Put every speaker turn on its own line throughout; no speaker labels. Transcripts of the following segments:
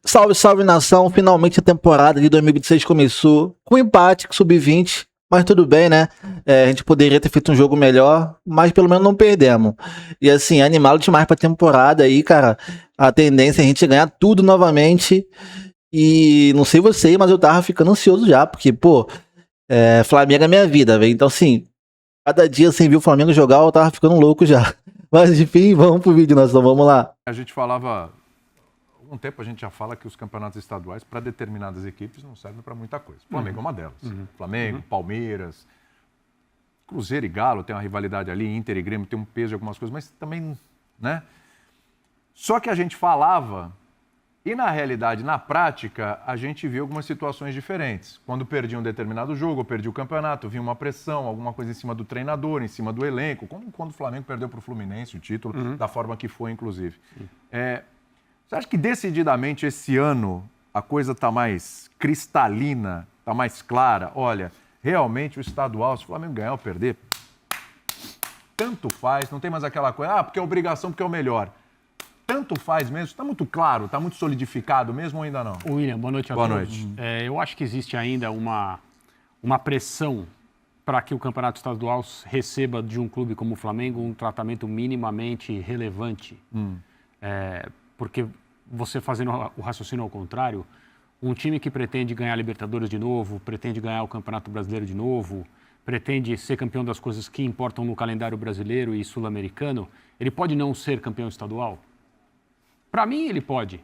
Salve, salve nação! Finalmente a temporada de 2026 começou com empate com o Sub-20, mas tudo bem, né? A gente poderia ter feito um jogo melhor, mas pelo menos não perdemos. E assim, animado demais pra temporada aí, cara. A tendência é a gente ganhar tudo novamente. E não sei você, mas eu tava ficando ansioso já, porque, pô, Flamengo é minha vida, velho. Então, assim, cada dia sem ver o Flamengo jogar, eu tava ficando louco já. Mas enfim, vamos pro vídeo, nação, vamos lá.
A gente falava, há algum tempo a gente já fala que os campeonatos estaduais, para determinadas equipes, não servem para muita coisa. O Flamengo é uma delas. Flamengo, Palmeiras, Cruzeiro e Galo tem uma rivalidade ali, Inter e Grêmio tem um peso de algumas coisas, mas também, né? Só que a gente falava, e na realidade, na prática, a gente viu algumas situações diferentes. Quando perdia um determinado jogo, ou perdia o campeonato, vinha uma pressão, alguma coisa em cima do treinador, em cima do elenco, como quando o Flamengo perdeu para o Fluminense o título, da forma que foi, inclusive. Você acha que decididamente esse ano a coisa está mais cristalina, está mais clara? Olha, realmente o estadual, se o Flamengo ganhar ou perder, tanto faz, não tem mais aquela coisa, porque é obrigação, porque é o melhor. Tanto faz mesmo? Está muito claro? Está muito solidificado mesmo ou ainda não?
William, boa noite a
Boa
todos.
noite.
Eu acho que existe ainda uma pressão para que o campeonato estadual receba de um clube como o Flamengo um tratamento minimamente relevante. Porque você fazendo o raciocínio ao contrário, um time que pretende ganhar a Libertadores de novo, pretende ganhar o Campeonato Brasileiro de novo, pretende ser campeão das coisas que importam no calendário brasileiro e sul-americano, ele pode não ser campeão estadual? Para mim, ele pode.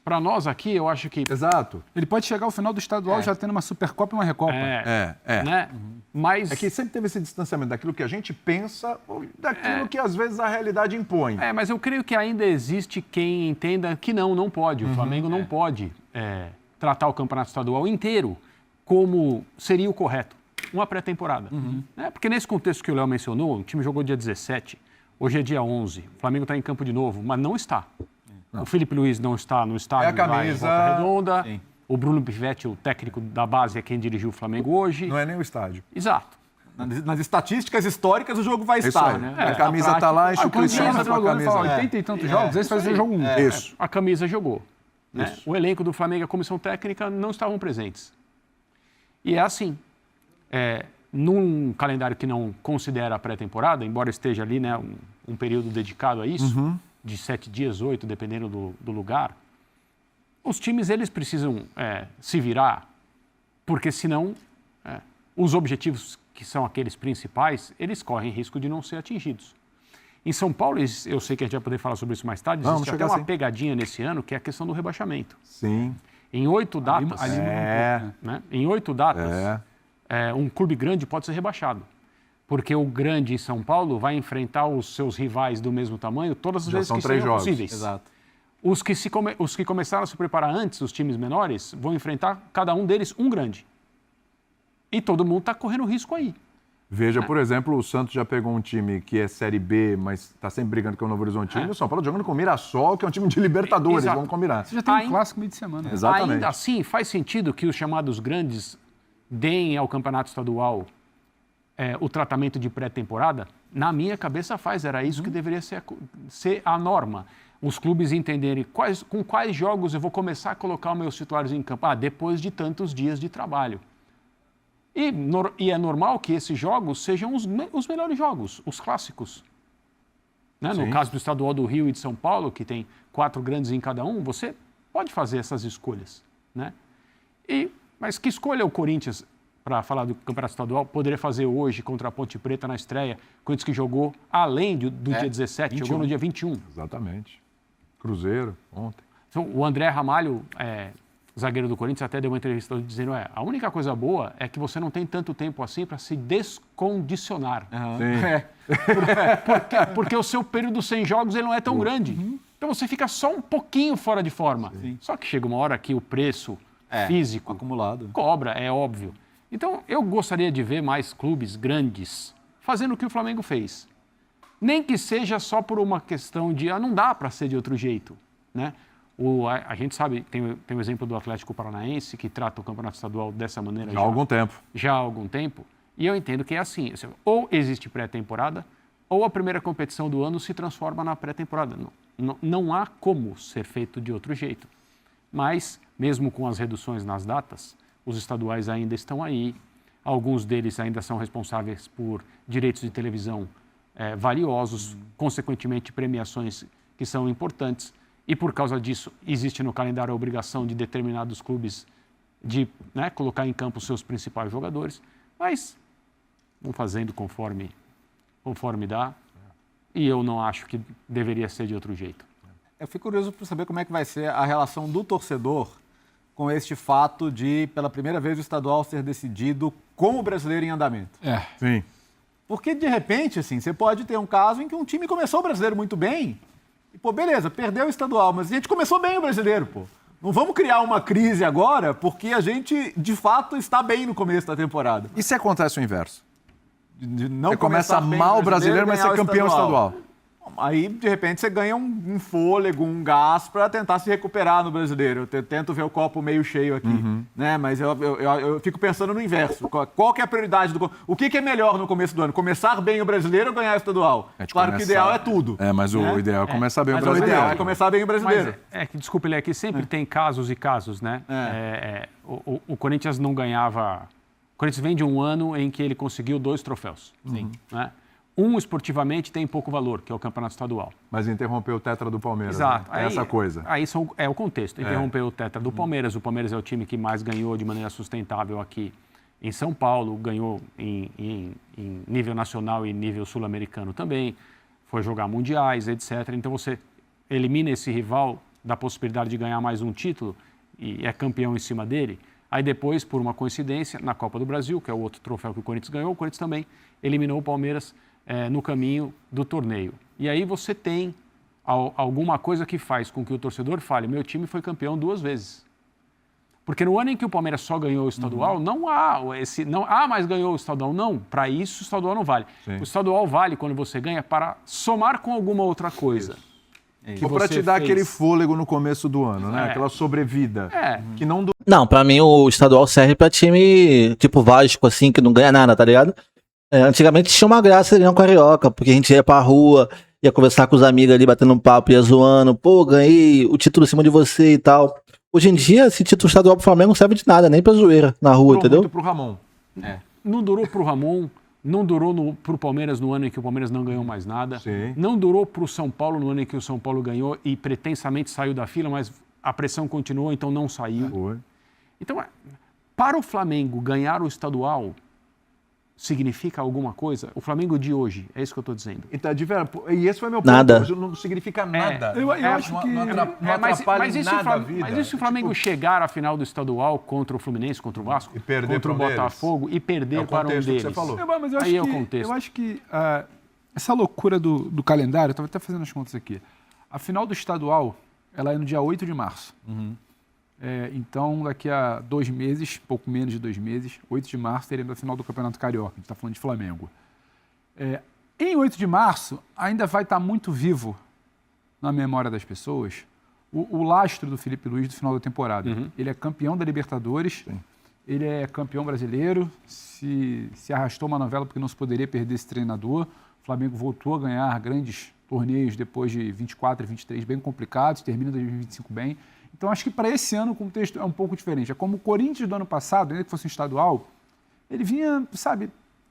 Para nós aqui, eu acho que...
Exato.
Ele pode chegar ao final do estadual já tendo uma Supercopa e uma Recopa.
Né? Mas...
É que sempre teve esse distanciamento daquilo que a gente pensa ou daquilo que às vezes a realidade impõe.
Mas eu creio que ainda existe quem entenda que não pode. O Flamengo não pode tratar o campeonato estadual inteiro como seria o correto. Uma pré-temporada. Porque nesse contexto que o Léo mencionou, o time jogou dia 17, hoje é dia 11, o Flamengo está em campo de novo, mas não está. Não. O Felipe Luiz não está no estádio,
a camisa...
Volta Redonda.
Sim.
O Bruno Pivetti, o técnico da base, é quem dirigiu o Flamengo hoje.
Não é nem o estádio.
Exato.
Nas estatísticas históricas, o jogo vai estar, né?
A camisa está lá, enche o Cristiano com a camisa.
80 e tantos jogos, esse vai ser o jogo 1.
Isso.
A camisa jogou. Né? O elenco do Flamengo e a comissão técnica não estavam presentes. E é assim, num calendário que não considera a pré-temporada, embora esteja ali, né, um período dedicado a isso, de 7 dias, 8, dependendo do lugar, os times eles precisam se virar, porque senão os objetivos que são aqueles principais, eles correm risco de não ser atingidos. Em São Paulo, eu sei que a gente vai poder falar sobre isso mais tarde, existe até uma pegadinha nesse ano, que é a questão do rebaixamento.
Sim.
Em 8 datas, em 8 datas, um clube grande pode ser rebaixado. Porque o grande em São Paulo vai enfrentar os seus rivais do mesmo tamanho todas as vezes que sejam possíveis.
Exato.
Os que começaram a se preparar antes, os times menores, vão enfrentar cada um deles um grande. E todo mundo está correndo risco aí.
Veja, por exemplo, o Santos já pegou um time que é Série B, mas está sempre brigando com o Novo Horizontino, e o São Paulo jogando com o Mirassol, que é um time de Libertadores,
Exato.
vamos combinar.
Você já tem um clássico meio de semana.
Exatamente.
Ainda assim, faz sentido que os chamados grandes deem ao campeonato estadual o tratamento de pré-temporada? Na minha cabeça faz, era isso que deveria ser a norma. Os clubes entenderem com quais jogos eu vou começar a colocar os meus titulares em campo. Depois de tantos dias de trabalho. E é normal que esses jogos sejam os melhores jogos, os clássicos. Né? No caso do estadual do Rio e de São Paulo, que tem 4 grandes em cada um, você pode fazer essas escolhas. Né? Mas que escolha o Corinthians, para falar do Campeonato Estadual, poderia fazer hoje contra a Ponte Preta na estreia? Corinthians que jogou além do dia 17, 21. Jogou no dia 21.
Exatamente. Cruzeiro, ontem.
Então, o André Ramalho, zagueiro do Corinthians, até deu uma entrevista dizendo a única coisa boa é que você não tem tanto tempo assim para se descondicionar. Porque o seu período sem jogos ele não é tão grande. Então você fica só um pouquinho fora de forma. Só que chega uma hora que o preço físico
acumulado
cobra, é óbvio. Então eu gostaria de ver mais clubes grandes fazendo o que o Flamengo fez. Nem que seja só por uma questão de não dá para ser de outro jeito, né? A gente sabe, tem o exemplo do Atlético Paranaense, que trata o Campeonato Estadual dessa maneira
Já há algum tempo.
Já há algum tempo. E eu entendo que é assim, ou existe pré-temporada, ou a primeira competição do ano se transforma na pré-temporada. Não há como ser feito de outro jeito. Mas, mesmo com as reduções nas datas, os estaduais ainda estão aí. Alguns deles ainda são responsáveis por direitos de televisão valiosos, consequentemente premiações que são importantes. E por causa disso, existe no calendário a obrigação de determinados clubes de colocar em campo os seus principais jogadores. Mas vão fazendo conforme dá. E eu não acho que deveria ser de outro jeito.
Eu fico curioso para saber como é que vai ser a relação do torcedor com este fato de, pela primeira vez, o estadual ser decidido com o brasileiro em andamento.
Sim.
Porque, de repente, assim, você pode ter um caso em que um time começou o brasileiro muito bem e, pô, beleza, perdeu o estadual, mas a gente começou bem o brasileiro, pô. Não vamos criar uma crise agora porque a gente, de fato, está bem no começo da temporada.
E se acontece o inverso?
De não
Você começa
começar bem
mal o brasileiro, mas
ganhar
ser
o
campeão estadual.
Aí, de repente, você ganha um fôlego, um gás para tentar se recuperar no brasileiro. Eu tento ver o copo meio cheio aqui, né? Mas eu fico pensando no inverso. Qual que é a prioridade do... O que é melhor no começo do ano? Começar bem o brasileiro ou ganhar o estadual? Claro que o ideal é tudo.
Mas o ideal é começar bem o
Mas
brasileiro.
o ideal é começar bem o brasileiro.
Desculpa, ele aqui sempre tem casos e casos, né? O Corinthians não ganhava... O Corinthians vem de um ano em que ele conseguiu 2 troféus. Sim. Né? Um, esportivamente, tem pouco valor, que é o Campeonato Estadual.
Mas interrompeu o tetra do Palmeiras.
Exato.
Né? Essa coisa.
Aí é o contexto. Interrompeu o tetra do Palmeiras. O Palmeiras é o time que mais ganhou de maneira sustentável aqui em São Paulo. Ganhou em nível nacional e nível sul-americano também. Foi jogar mundiais, etc. Então, você elimina esse rival da possibilidade de ganhar mais um título e é campeão em cima dele. Aí depois, por uma coincidência, na Copa do Brasil, que é o outro troféu que o Corinthians ganhou, o Corinthians também eliminou o Palmeiras no caminho do torneio. E aí você tem alguma coisa que faz com que o torcedor fale: meu time foi campeão 2 vezes. Porque no ano em que o Palmeiras só ganhou o estadual, mas ganhou o estadual. Não, para isso o estadual não vale. Sim. O estadual vale quando você ganha para somar com alguma outra coisa.
Ou para te dar aquele fôlego no começo do ano, né? Aquela sobrevida. Que
Não, pra mim o estadual serve pra time tipo Vasco, assim, que não ganha nada, tá ligado? Antigamente tinha uma graça ali no Carioca, porque a gente ia pra rua, ia conversar com os amigos ali, batendo um papo, ia zoando, pô, ganhei o título em cima de você e tal. Hoje em dia, esse título estadual pro Flamengo não serve de nada, nem pra zoeira na rua, entendeu?
Muito pro Ramon.
Não durou pro Ramon, não durou pro Palmeiras no ano em que o Palmeiras não ganhou mais nada.
Sim.
Não durou pro São Paulo no ano em que o São Paulo ganhou e pretensamente saiu da fila, mas a pressão continuou, então não saiu.
Foi.
Então, para o Flamengo ganhar o estadual significa alguma coisa? O Flamengo de hoje, é isso que eu estou dizendo.
Então, e esse foi meu ponto.
Nada.
Não significa nada.
Eu acho que...
Não atrapalha em nada a vida.
Mas e se o Flamengo chegar à final do estadual contra o Fluminense, contra o Vasco,
e perder
contra o Botafogo e perder para um deles?
Que você falou.
Mas eu acho
aí é o contexto.
Eu acho que essa loucura do calendário, eu estava até fazendo as contas aqui, a final do estadual, ela é no dia 8 de março. Então, daqui a 2 meses, pouco menos de 2 meses, 8 de março, teremos a final do Campeonato Carioca. A gente está falando de Flamengo. Em 8 de março, ainda vai estar muito vivo na memória das pessoas o lastro do Felipe Luiz do final da temporada. Ele é campeão da Libertadores, ele é campeão brasileiro, se arrastou uma novela porque não se poderia perder esse treinador. O Flamengo voltou a ganhar grandes torneios depois de 24 e 23 bem complicados, termina 2025 bem. Então, acho que para esse ano o contexto é um pouco diferente. É como o Corinthians do ano passado, ainda que fosse um estadual, ele vinha,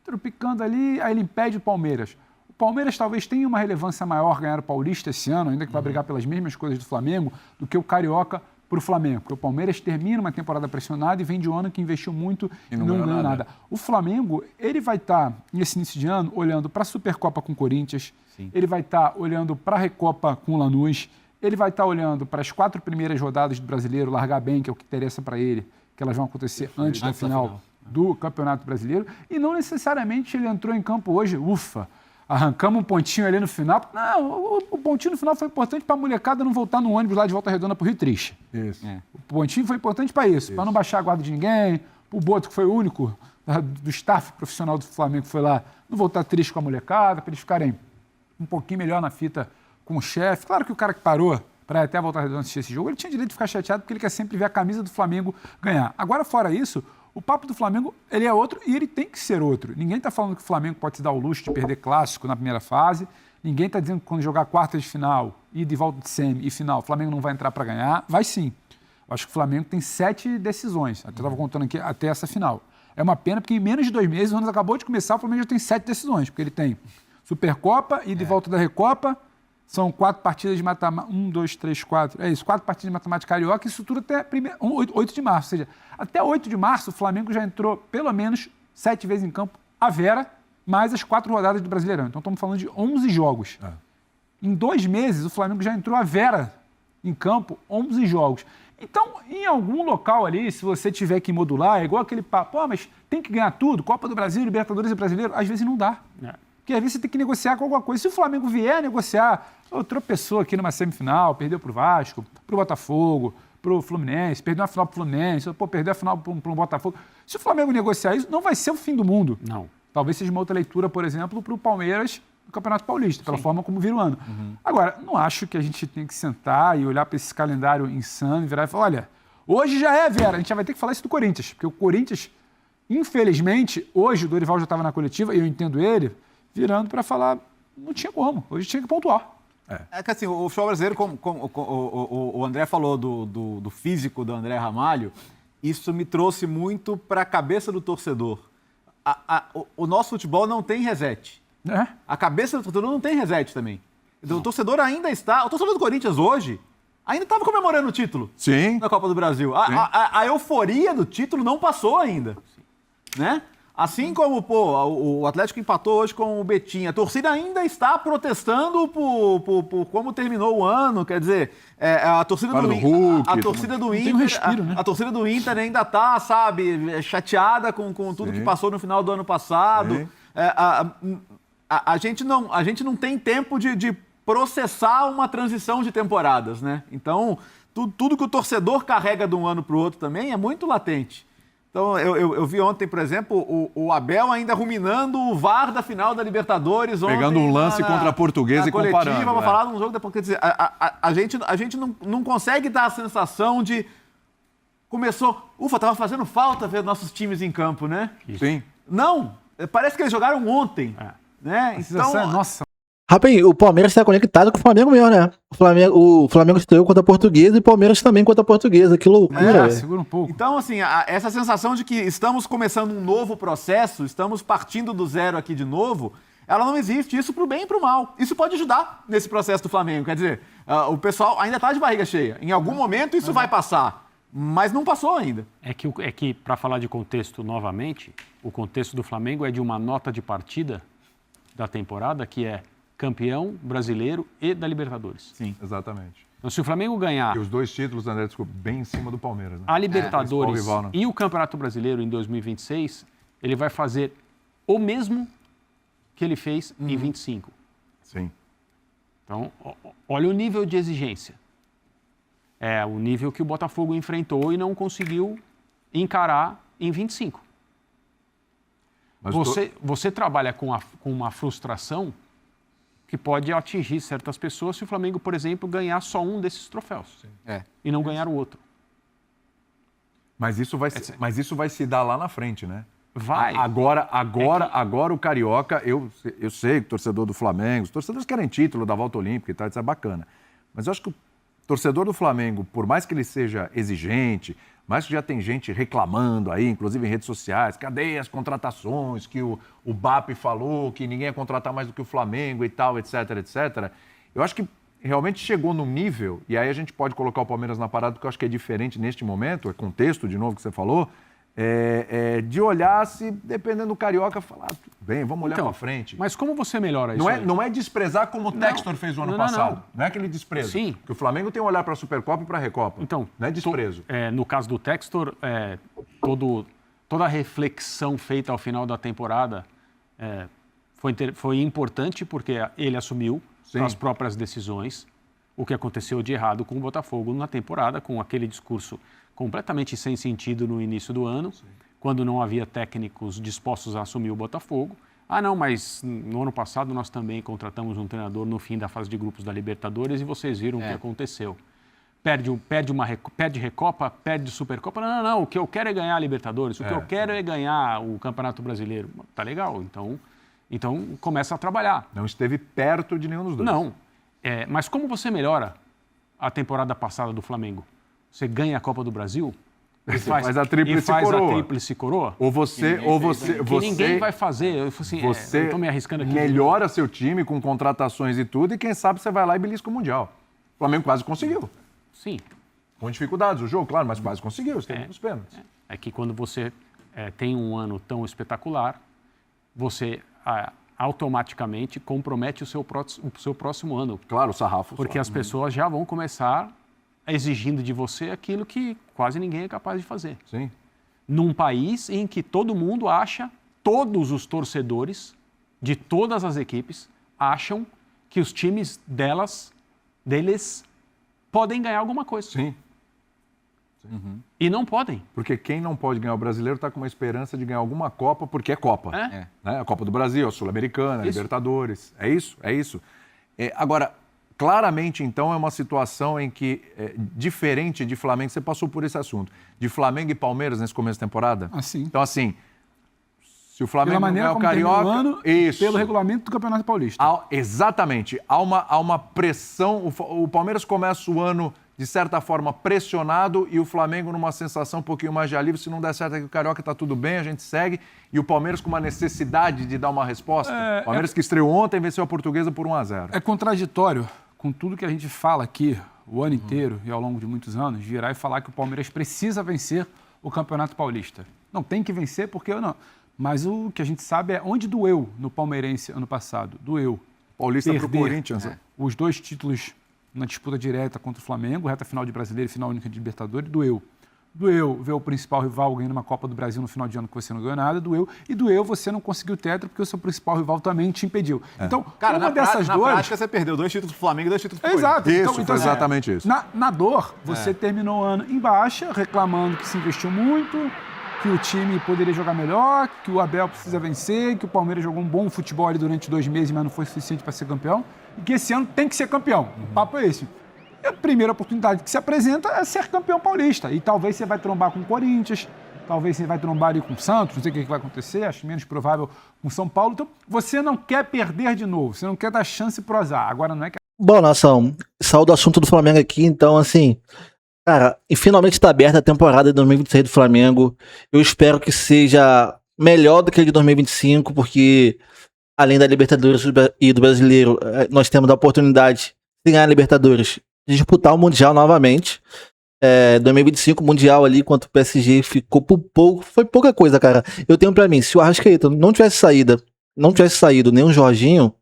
tropicando ali, aí ele impede o Palmeiras. O Palmeiras talvez tenha uma relevância maior ganhar o Paulista esse ano, ainda que vai brigar pelas mesmas coisas do Flamengo, do que o Carioca para o Flamengo. Porque o Palmeiras termina uma temporada pressionada e vem de um ano que investiu muito e não ganhou nada. O Flamengo, ele vai estar, nesse início de ano, olhando para a Supercopa com o Corinthians, ele vai estar olhando para a Recopa com o Lanús, ele vai estar olhando para as 4 primeiras rodadas do Brasileiro, largar bem, que é o que interessa para ele, que elas vão acontecer antes da final do Campeonato Brasileiro, e não necessariamente ele entrou em campo hoje, arrancamos um pontinho ali no final. Não, o pontinho no final foi importante para a molecada não voltar no ônibus lá de Volta Redonda para o Rio Triste.
Isso.
O pontinho foi importante para isso, para não baixar a guarda de ninguém, o Boto, que foi o único do staff profissional do Flamengo que foi lá, não voltar triste com a molecada, para eles ficarem um pouquinho melhor na fita com o chefe. Claro que o cara que parou para até voltar a assistir esse jogo, ele tinha direito de ficar chateado porque ele quer sempre ver a camisa do Flamengo ganhar. Agora, fora isso, o papo do Flamengo, ele é outro e ele tem que ser outro. Ninguém está falando que o Flamengo pode se dar o luxo de perder clássico na primeira fase. Ninguém está dizendo que quando jogar quartas de final, ida e volta de semi e final, o Flamengo não vai entrar para ganhar. Vai sim. Eu acho que o Flamengo tem 7 decisões. Até estava contando aqui até essa final. É uma pena porque em menos de 2 meses, o ano acabou de começar, o Flamengo já tem 7 decisões, porque ele tem Supercopa e de volta da Recopa, são 4 partidas de matemática, 1, 2, 3, 4, é isso, 4 partidas de matemática carioca, isso tudo até 8 de março, ou seja, até 8 de março o Flamengo já entrou pelo menos 7 vezes em campo a Vera, mais as 4 rodadas do Brasileirão. Então estamos falando de 11 jogos. Em 2 meses o Flamengo já entrou a Vera em campo, 11 jogos. Então, em algum local ali, se você tiver que modular, é igual aquele papo, mas tem que ganhar tudo, Copa do Brasil, Libertadores e Brasileiro, às vezes não dá. Porque às vezes você tem que negociar com alguma coisa. Se o Flamengo vier negociar, tropeçou aqui numa semifinal, perdeu pro Vasco, pro Botafogo, pro Fluminense, perdeu a final pro Fluminense, perdeu a final pro Botafogo. Se o Flamengo negociar isso, não vai ser o fim do mundo.
Não.
Talvez seja uma outra leitura, por exemplo, pro Palmeiras no Campeonato Paulista, pela forma como vira o ano. Agora, não acho que a gente tem que sentar e olhar para esse calendário insano e virar e falar, olha, hoje já é, Vera, a gente já vai ter que falar isso do Corinthians, porque o Corinthians, infelizmente, hoje o Dorival já estava na coletiva, e eu entendo ele, virando para falar, não tinha como, hoje tinha que pontuar.
É que assim, o futebol brasileiro, como o André falou do físico do André Ramalho, isso me trouxe muito para a cabeça do torcedor. O nosso futebol não tem reset. A cabeça do torcedor não tem reset também. Então, o torcedor ainda está... O torcedor do Corinthians hoje ainda estava comemorando o título.
Sim.
Na Copa do Brasil. A euforia do título não passou ainda. Né? Assim como o Atlético empatou hoje com o Betim, a torcida ainda está protestando por como terminou o ano, quer dizer, a torcida do Hulk, a torcida do Inter,
respiro, né?
a torcida do Inter ainda está, sabe, chateada com tudo que passou no final do ano passado. A gente não tem tempo de processar uma transição de temporadas, né? Então, tudo que o torcedor carrega de um ano para o outro também é muito latente. Então, eu vi ontem, por exemplo, o Abel ainda ruminando o VAR da final da Libertadores.
Pegando um lance contra a Portuguesa e comparando.
Vamos falar de um jogo depois. Quer dizer, a gente não consegue dar a sensação de... Começou... Tava fazendo falta ver nossos times em campo, né?
Sim.
Não, parece que eles jogaram ontem. Né? Então,
nossa.
Rapaz, o Palmeiras está conectado com o Flamengo mesmo, né? O Flamengo estreou contra a Portuguesa e o Palmeiras também contra a Portuguesa. Que loucura, velho.
Segura um pouco.
Então, assim, essa sensação de que estamos começando um novo processo, estamos partindo do zero aqui de novo, ela não existe. Isso pro bem e pro mal. Isso pode ajudar nesse processo do Flamengo. Quer dizer, o pessoal ainda está de barriga cheia. Em algum momento isso vai passar, mas não passou ainda.
É que para falar de contexto novamente, o contexto do Flamengo é de uma nota de partida da temporada que é campeão brasileiro e da Libertadores.
Sim, exatamente.
Então, se o Flamengo ganhar...
E os 2 títulos, André, desculpa, bem em cima do Palmeiras. Né?
A Libertadores
rival, né?
e o Campeonato Brasileiro em 2026, ele vai fazer o mesmo que ele fez em 25.
Sim.
Então, olha o nível de exigência. É o nível que o Botafogo enfrentou e não conseguiu encarar em 25.
Mas
você trabalha com uma frustração que pode atingir certas pessoas se o Flamengo, por exemplo, ganhar só um desses troféus e não ganhar o outro.
Mas isso vai se dar lá na frente, né?
Vai.
Agora o Carioca, eu sei que o torcedor do Flamengo, os torcedores querem título da volta olímpica e tal, isso é bacana. Mas eu acho que o torcedor do Flamengo, por mais que ele seja exigente, mais que já tem gente reclamando aí, inclusive em redes sociais, cadê as contratações que o BAP falou, que ninguém ia contratar mais do que o Flamengo e tal, etc, etc. Eu acho que realmente chegou num nível, e aí a gente pode colocar o Palmeiras na parada, porque eu acho que é diferente neste momento, é contexto, de novo, que você falou, de olhar se, dependendo do Carioca, falar, bem, vamos olhar para frente.
Mas como você melhora isso?
Não é desprezar como o Textor fez o ano passado. Não é aquele desprezo.
Sim.
Porque o Flamengo tem um olhar para a Supercopa e para a Recopa.
Então,
não é desprezo.
No caso do Textor, toda a reflexão feita ao final da temporada foi importante porque ele assumiu as próprias decisões o que aconteceu de errado com o Botafogo na temporada, com aquele discurso completamente sem sentido no início do ano, quando não havia técnicos dispostos a assumir o Botafogo. Não, mas no ano passado nós também contratamos um treinador no fim da fase de grupos da Libertadores e vocês viram o que aconteceu. Perde Recopa, perde Supercopa. Não, o que eu quero é ganhar a Libertadores, o que eu quero é ganhar o Campeonato Brasileiro. Tá legal, então começa a trabalhar.
Não esteve perto de nenhum dos dois.
Não, mas como você melhora a temporada passada do Flamengo? você ganha a Copa do Brasil e
faz a tríplice
a
coroa.
tríplice coroa.
Ou você
Que ninguém vai fazer. Eu falei assim,
você
eu tô me arriscando aqui.
melhora seu time com contratações e tudo, e quem sabe você vai lá e belisca o Mundial. O Flamengo quase conseguiu.
Sim.
Com dificuldades o jogo, claro, mas quase conseguiu, esteve nos pênaltis.
É que quando você tem um ano tão espetacular, você automaticamente compromete o seu próximo ano.
Claro, o sarrafo.
Porque as pessoas já vão começar exigindo de você aquilo que quase ninguém é capaz de fazer.
Sim.
Num país em que todo mundo acha, todos os torcedores de todas as equipes acham que os times deles podem ganhar alguma coisa.
Sim.
E não podem.
Porque quem não pode ganhar o brasileiro está com uma esperança de ganhar alguma Copa, porque é Copa.
É.
Né? A Copa do Brasil, a Sul-Americana, a
Isso.
Libertadores. É isso, é isso. Agora, claramente, então, é uma situação em que, diferente de Flamengo, você passou por esse assunto, de Flamengo e Palmeiras nesse começo de temporada?
Assim.
Então, assim, se o
Pela
Flamengo não
maneira
ganhar o
como terminou
Carioca...
o ano,
isso.
pelo regulamento do Campeonato Paulista.
Exatamente. Há uma pressão. O Palmeiras começa o ano, de certa forma, pressionado e o Flamengo numa sensação um pouquinho mais de alívio. Se não der certo aqui o Carioca, tá tudo bem, a gente segue. E o Palmeiras com uma necessidade de dar uma resposta. O Palmeiras que estreou ontem venceu a Portuguesa por 1-0.
É contraditório com tudo que a gente fala aqui o ano inteiro e ao longo de muitos anos, virar e falar que o Palmeiras precisa vencer o Campeonato Paulista. Não tem que vencer porque eu não. Mas o que a gente sabe é onde doeu no palmeirense ano passado. Doeu.
Paulista pro
Perder,
Corinthians.
Os 2 títulos na disputa direta contra o Flamengo, reta final de Brasileiro e final única de Libertadores, doeu. Doeu ver o principal rival ganhando uma Copa do Brasil no final de ano que você não ganhou nada, doeu. E doeu você não conseguir o tetra porque o seu principal rival também te impediu. Então,
Cara,
uma dessas
na
dores...
prática você perdeu 2 títulos do Flamengo e 2 títulos do Corinthians.
Exato.
Isso, foi exatamente isso.
Na dor, você terminou o ano em baixa, reclamando que se investiu muito, que o time poderia jogar melhor, que o Abel precisa vencer, que o Palmeiras jogou um bom futebol ali durante 2 meses, mas não foi suficiente para ser campeão, e que esse ano tem que ser campeão. O papo é esse. E a primeira oportunidade que se apresenta é ser campeão paulista. E talvez você vai trombar com o Corinthians, talvez você vai trombar ali com o Santos, não sei o que vai acontecer, acho menos provável com o São Paulo. Então, você não quer perder de novo, você não quer dar chance pro azar. Agora não é que...
Bom, nação, saiu do assunto do Flamengo aqui, então, assim, cara, e finalmente está aberta a temporada de 2026 do Flamengo. Eu espero que seja melhor do que a de 2025, porque além da Libertadores e do Brasileiro, nós temos a oportunidade de ganhar a Libertadores, de disputar o Mundial novamente. 2025, Mundial ali, contra o PSG, ficou por pouco, foi pouca coisa, cara. Eu tenho pra mim, se o Arrascaeta não tivesse saído nem o Jorginho,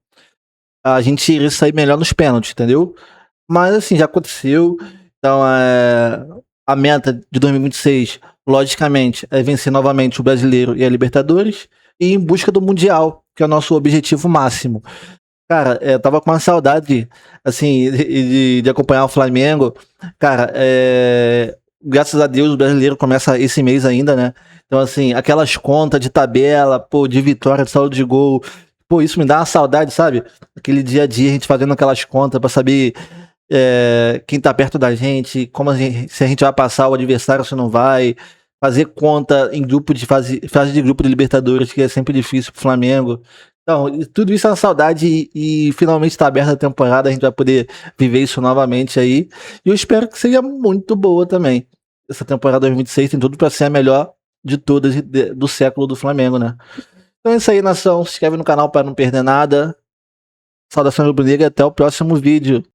a gente iria sair melhor nos pênaltis, entendeu? Mas assim, já aconteceu. Então, a meta de 2026, logicamente, é vencer novamente o Brasileiro e a Libertadores e ir em busca do Mundial, que é o nosso objetivo máximo. Cara, eu tava com uma saudade, assim, de acompanhar o Flamengo. Cara, graças a Deus o Brasileiro começa esse mês ainda, né? Então, assim, aquelas contas de tabela, pô, de vitória, de saldo de gol, pô, isso me dá uma saudade, sabe? Aquele dia a dia, a gente fazendo aquelas contas pra saber quem tá perto da gente, se a gente vai passar o adversário, se não vai, fazer conta em grupo de fase de grupo de Libertadores, que é sempre difícil pro Flamengo. Então, tudo isso é uma saudade e finalmente está aberta a temporada, a gente vai poder viver isso novamente aí. E eu espero que seja muito boa também. Essa temporada 2026 tem tudo para ser a melhor de todas do século do Flamengo, né? Então é isso aí, nação. Se inscreve no canal para não perder nada. Saudações rubro-negras e até o próximo vídeo.